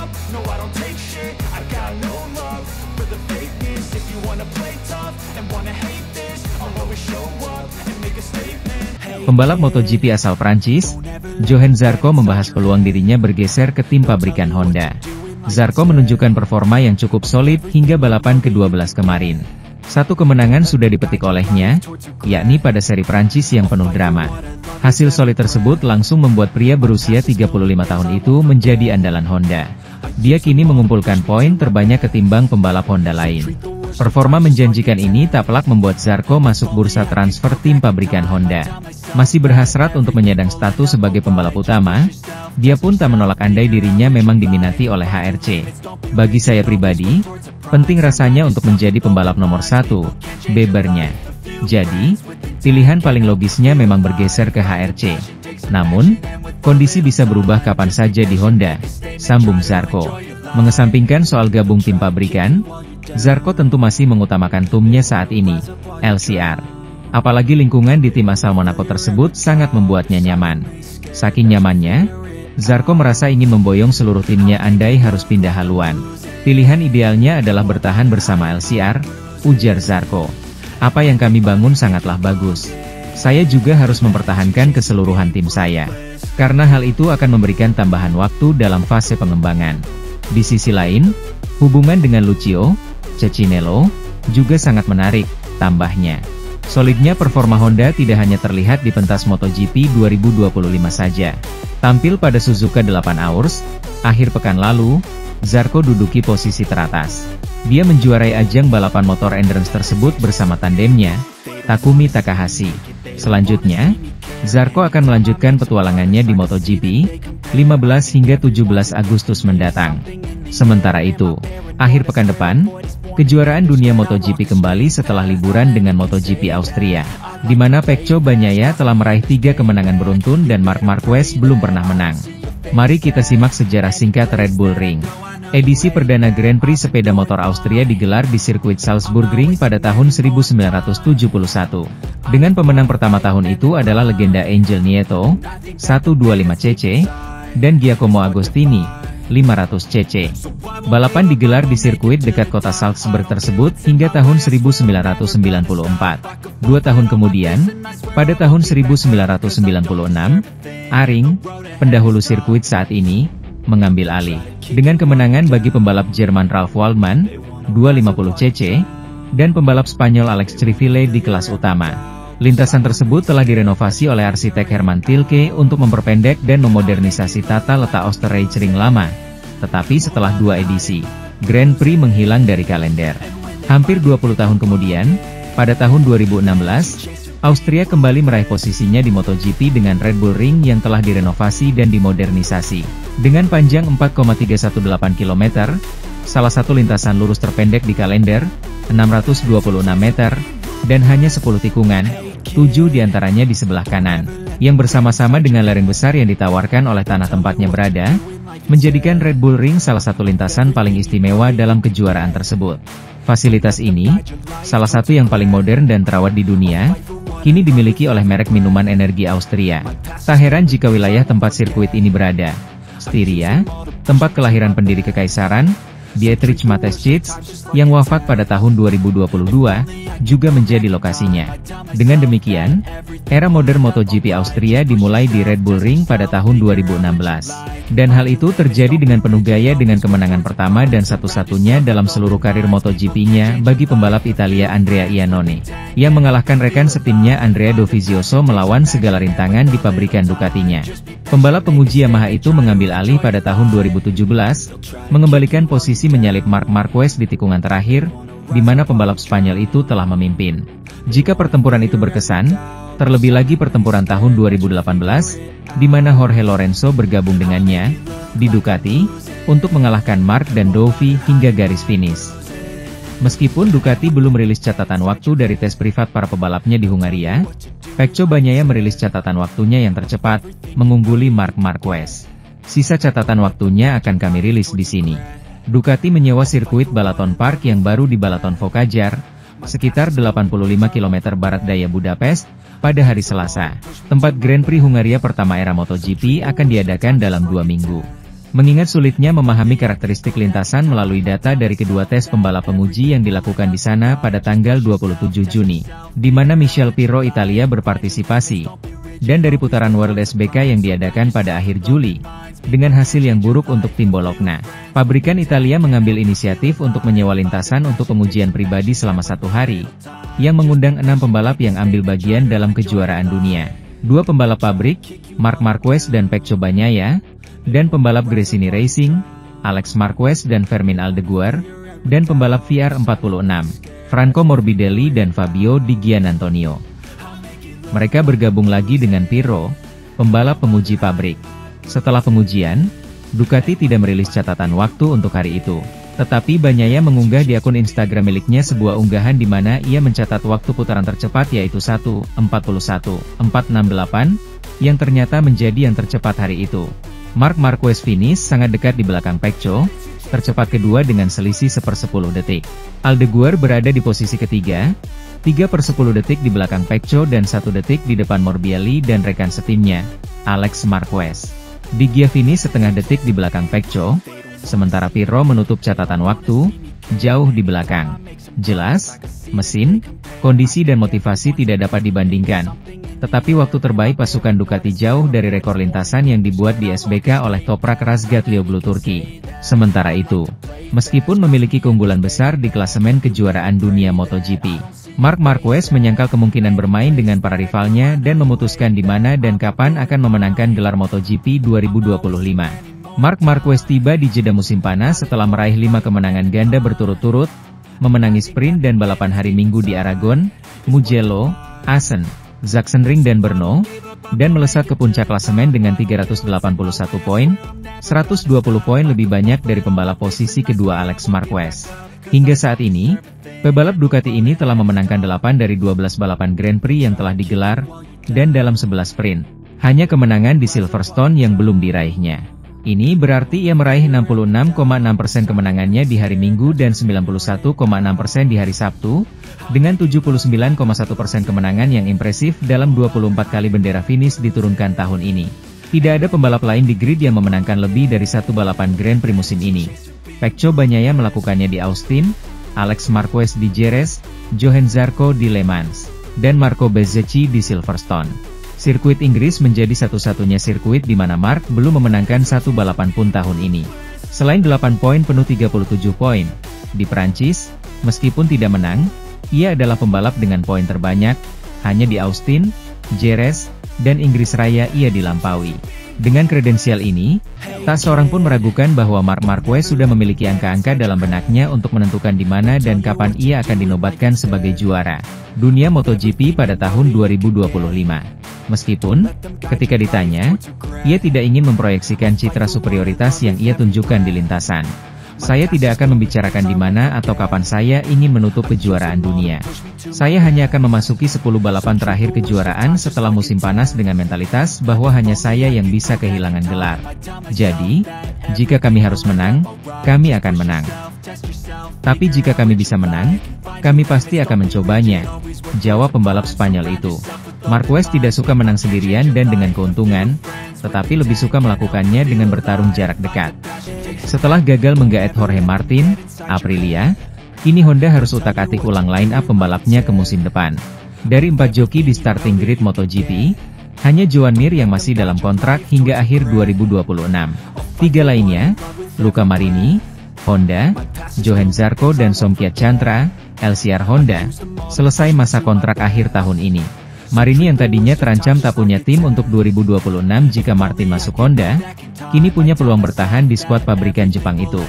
up, no I don't take shit. I got no love for the fakeness. If you wanna play tough and wanna hate this, I'll always show up and make a statement. Pembalap MotoGP asal Prancis, Johann Zarco membahas peluang dirinya bergeser ke tim pabrikan Honda. Zarco menunjukkan performa yang cukup solid hingga balapan ke-12 kemarin. Satu kemenangan sudah dipetik olehnya, yakni pada seri Prancis yang penuh drama. Hasil solid tersebut langsung membuat pria berusia 35 tahun itu menjadi andalan Honda. Dia kini mengumpulkan poin terbanyak ketimbang pembalap Honda lain. Performa menjanjikan ini tak pelak membuat Zarco masuk bursa transfer tim pabrikan Honda. Masih berhasrat untuk menyandang status sebagai pembalap utama, dia pun tak menolak andai dirinya memang diminati oleh HRC. Bagi saya pribadi, penting rasanya untuk menjadi pembalap nomor 1, bebernya. Jadi, pilihan paling logisnya memang bergeser ke HRC. Namun, kondisi bisa berubah kapan saja di Honda, sambung Zarco. Mengesampingkan soal gabung tim pabrikan, Zarco tentu masih mengutamakan timnya saat ini, LCR. Apalagi lingkungan di tim asal Monaco tersebut sangat membuatnya nyaman. Saking nyamannya, Zarco merasa ingin memboyong seluruh timnya andai harus pindah haluan. Pilihan idealnya adalah bertahan bersama LCR, ujar Zarco. Apa yang kami bangun sangatlah bagus. Saya juga harus mempertahankan keseluruhan tim saya. Karena hal itu akan memberikan tambahan waktu dalam fase pengembangan. Di sisi lain, hubungan dengan Lucio Cecchinello juga sangat menarik, tambahnya. Solidnya performa Honda tidak hanya terlihat di pentas MotoGP 2025 saja. Tampil pada Suzuka 8 Hours, akhir pekan lalu, Zarco duduki posisi teratas. Dia menjuarai ajang balapan motor endurance tersebut bersama tandemnya, Takumi Takahashi. Selanjutnya, Zarco akan melanjutkan petualangannya di MotoGP, 15 hingga 17 Agustus mendatang. Sementara itu, akhir pekan depan, kejuaraan dunia MotoGP kembali setelah liburan dengan MotoGP Austria, di mana Pecco Bagnaia telah meraih 3 kemenangan beruntun dan Marc Marquez belum pernah menang. Mari kita simak sejarah singkat Red Bull Ring. Edisi perdana Grand Prix sepeda motor Austria digelar di sirkuit Salzburgring pada tahun 1971. Dengan pemenang pertama tahun itu adalah legenda Angel Nieto, 125cc, dan Giacomo Agostini, 500cc. Balapan digelar di sirkuit dekat kota Salzburg tersebut hingga tahun 1994. 2 tahun kemudian, pada tahun 1996, Aring, pendahulu sirkuit saat ini, mengambil alih. Dengan kemenangan bagi pembalap Jerman Ralf Waldmann, 250cc, dan pembalap Spanyol Alex Criville di kelas utama. Lintasan tersebut telah direnovasi oleh arsitek Herman Tilke untuk memperpendek dan memodernisasi tata letak Oostenrijkring lama. Tetapi setelah 2 edisi, Grand Prix menghilang dari kalender. Hampir 20 tahun kemudian, pada tahun 2016, Austria kembali meraih posisinya di MotoGP dengan Red Bull Ring yang telah direnovasi dan dimodernisasi. Dengan panjang 4,318 km, salah satu lintasan lurus terpendek di kalender, 626 meter, dan hanya 10 tikungan, 7 diantaranya di sebelah kanan, yang bersama-sama dengan lereng besar yang ditawarkan oleh tanah tempatnya berada, menjadikan Red Bull Ring salah satu lintasan paling istimewa dalam kejuaraan tersebut. Fasilitas ini, salah satu yang paling modern dan terawat di dunia, kini dimiliki oleh merek minuman energi Austria. Tak heran jika wilayah tempat sirkuit ini berada, Styria, tempat kelahiran pendiri kekaisaran, Dietrich Mateschitz, yang wafat pada tahun 2022, juga menjadi lokasinya. Dengan demikian, era modern MotoGP Austria dimulai di Red Bull Ring pada tahun 2016. Dan hal itu terjadi dengan penuh gaya dengan kemenangan pertama dan satu-satunya dalam seluruh karir MotoGP-nya bagi pembalap Italia Andrea Iannone, yang mengalahkan rekan setimnya Andrea Dovizioso melawan segala rintangan di pabrikan Ducatinya. Pembalap penguji Yamaha itu mengambil alih pada tahun 2017, mengembalikan posisi menyalip Marc Marquez di tikungan terakhir, di mana pembalap Spanyol itu telah memimpin. Jika pertempuran itu berkesan, terlebih lagi pertempuran tahun 2018, di mana Jorge Lorenzo bergabung dengannya, di Ducati, untuk mengalahkan Marc dan Dovi hingga garis finish. Meskipun Ducati belum merilis catatan waktu dari tes privat para pebalapnya di Hungaria, Pecco Bagnaia merilis catatan waktunya yang tercepat, mengungguli Marc Marquez. Sisa catatan waktunya akan kami rilis di sini. Ducati menyewa sirkuit Balaton Park yang baru di Balaton Focajar, sekitar 85 km barat daya Budapest, pada hari Selasa. Tempat Grand Prix Hungaria pertama era MotoGP akan diadakan dalam 2 minggu. Mengingat sulitnya memahami karakteristik lintasan melalui data dari kedua tes pembalap penguji yang dilakukan di sana pada tanggal 27 Juni, di mana Michel Pirro Italia berpartisipasi, dan dari putaran World SBK yang diadakan pada akhir Juli, dengan hasil yang buruk untuk tim Bologna. Pabrikan Italia mengambil inisiatif untuk menyewa lintasan untuk pengujian pribadi selama 1 hari, yang mengundang 6 pembalap yang ambil bagian dalam kejuaraan dunia. 2 pembalap pabrik, Marc Marquez dan Pecco Bagnaia, dan pembalap Gresini Racing, Alex Marquez dan Fermin Aldeguer, dan pembalap VR46, Franco Morbidelli dan Fabio Di Gianantonio. Mereka bergabung lagi dengan Pirro, pembalap penguji pabrik. Setelah pengujian, Ducati tidak merilis catatan waktu untuk hari itu. Tetapi Bagnaia mengunggah di akun Instagram miliknya sebuah unggahan di mana ia mencatat waktu putaran tercepat yaitu 1:41.468, yang ternyata menjadi yang tercepat hari itu. Marc Marquez finish sangat dekat di belakang Pecco, tercepat kedua dengan selisih 1/10 detik. Aldeguer berada di posisi ketiga, 3/10 detik di belakang Pecco dan 1 detik di depan Morbidelli dan rekan setimnya, Alex Marquez. Di Gia finish setengah detik di belakang Pecco, sementara Pirro menutup catatan waktu, jauh di belakang. Jelas, mesin, kondisi dan motivasi tidak dapat dibandingkan. Tetapi waktu terbaik pasukan Ducati jauh dari rekor lintasan yang dibuat di SBK oleh Toprak Razgatlioglu Turki. Sementara itu, meskipun memiliki keunggulan besar di klasemen kejuaraan dunia MotoGP, Marc Marquez menyangkal kemungkinan bermain dengan para rivalnya dan memutuskan di mana dan kapan akan memenangkan gelar MotoGP 2025. Marc Marquez tiba di jeda musim panas setelah meraih 5 kemenangan ganda berturut-turut, memenangi sprint dan balapan hari Minggu di Aragon, Mugello, Assen, Sachsenring dan Brno, dan melesat ke puncak klasemen dengan 381 poin, 120 poin lebih banyak dari pembalap posisi kedua Alex Marquez. Hingga saat ini, pebalap Ducati ini telah memenangkan 8 dari 12 balapan Grand Prix yang telah digelar, dan dalam 11 sprint, hanya kemenangan di Silverstone yang belum diraihnya. Ini berarti ia meraih 66,6% kemenangannya di hari Minggu dan 91,6% di hari Sabtu, dengan 79,1% kemenangan yang impresif dalam 24 kali bendera finish diturunkan tahun ini. Tidak ada pembalap lain di grid yang memenangkan lebih dari 1 balapan Grand Prix musim ini. Pecco Bagnaia melakukannya di Austin, Alex Marquez di Jerez, Johann Zarco di Le Mans, dan Marco Bezzecchi di Silverstone. Sirkuit Inggris menjadi satu-satunya sirkuit di mana Marc belum memenangkan 1 balapan pun tahun ini. Selain 8 poin penuh 37 poin, di Prancis, meskipun tidak menang, ia adalah pembalap dengan poin terbanyak, hanya di Austin, Jerez, dan Inggris Raya ia dilampaui. Dengan kredensial ini, tak seorang pun meragukan bahwa Marc Marquez sudah memiliki angka-angka dalam benaknya untuk menentukan di mana dan kapan ia akan dinobatkan sebagai juara dunia MotoGP pada tahun 2025. Meskipun, ketika ditanya, ia tidak ingin memproyeksikan citra superioritas yang ia tunjukkan di lintasan. Saya tidak akan membicarakan di mana atau kapan saya ingin menutup kejuaraan dunia. Saya hanya akan memasuki 10 balapan terakhir kejuaraan setelah musim panas dengan mentalitas bahwa hanya saya yang bisa kehilangan gelar. Jadi, jika kami harus menang, kami akan menang. Tapi jika kami bisa menang, kami pasti akan mencobanya, jawab pembalap Spanyol itu. Marquez tidak suka menang sendirian dan dengan keuntungan, tetapi lebih suka melakukannya dengan bertarung jarak dekat. Setelah gagal menggaet Jorge Martin, Aprilia, kini Honda harus utak-atik ulang line-up pembalapnya ke musim depan. Dari 4 joki di starting grid MotoGP, hanya Joan Mir yang masih dalam kontrak hingga akhir 2026. 3 lainnya, Luca Marini, Honda, Johann Zarco dan Somkiat Chantra, LCR Honda, selesai masa kontrak akhir tahun ini. Marini yang tadinya terancam tak punya tim untuk 2026 jika Martin masuk Honda, kini punya peluang bertahan di skuad pabrikan Jepang itu.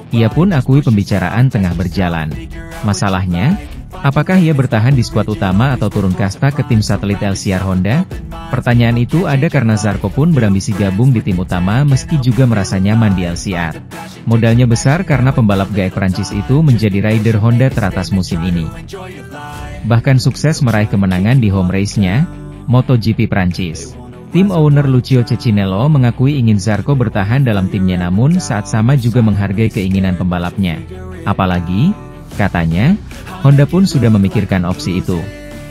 Ia pun akui pembicaraan tengah berjalan. Masalahnya, apakah ia bertahan di skuad utama atau turun kasta ke tim satelit LCR Honda? Pertanyaan itu ada karena Zarco pun berambisi gabung di tim utama meski juga merasa nyaman di LCR. Modalnya besar karena pembalap gaek Prancis itu menjadi rider Honda teratas musim ini. Bahkan sukses meraih kemenangan di home race-nya, MotoGP Prancis. Tim owner Lucio Cecchinello mengakui ingin Zarco bertahan dalam timnya namun saat sama juga menghargai keinginan pembalapnya. Apalagi, katanya, Honda pun sudah memikirkan opsi itu.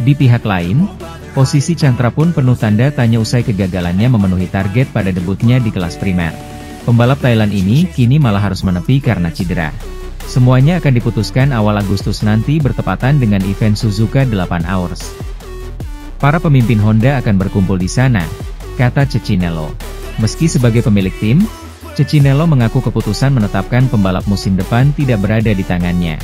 Di pihak lain, posisi Chantra pun penuh tanda tanya usai kegagalannya memenuhi target pada debutnya di kelas primer. Pembalap Thailand ini kini malah harus menepi karena cedera. Semuanya akan diputuskan awal Agustus nanti bertepatan dengan event Suzuka 8 Hours. Para pemimpin Honda akan berkumpul di sana, kata Cecchinello. Meski sebagai pemilik tim, Cecchinello mengaku keputusan menetapkan pembalap musim depan tidak berada di tangannya.